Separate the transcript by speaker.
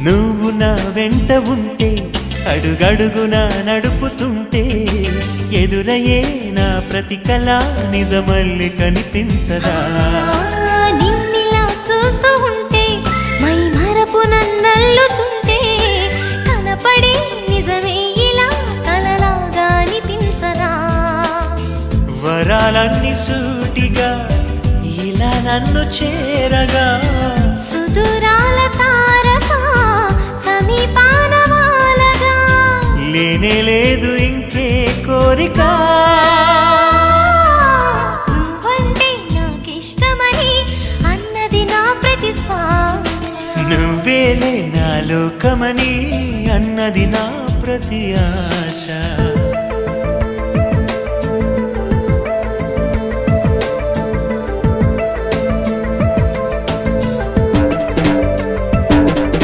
Speaker 1: నువ్వు నా వెంట ఉంటే అడుగడుగునా నడుపుతుంటే ఎదురయ్యే నా ప్రతి కళ నిజమల్లి కనిపించదా
Speaker 2: నిన్నిలా చూస్తూ ఉంటే మై మరపు నన్నల్లుతుంటే కనపడే నిజమే ఇలా కలలాగా అనిపించదా
Speaker 1: వరాలన్నీ సూటిగా ఇలా నన్ను చేరగా
Speaker 2: సుదూరాల తారక సమీపాన వాలగా
Speaker 1: లేనే లేదు ఇంకే కోరిక
Speaker 2: నువ్వంటే నాకిష్టమని అన్నది నా ప్రతి శ్వాస
Speaker 1: నువ్వేలే నా లోకమని అన్నది నా ప్రతి ఆశ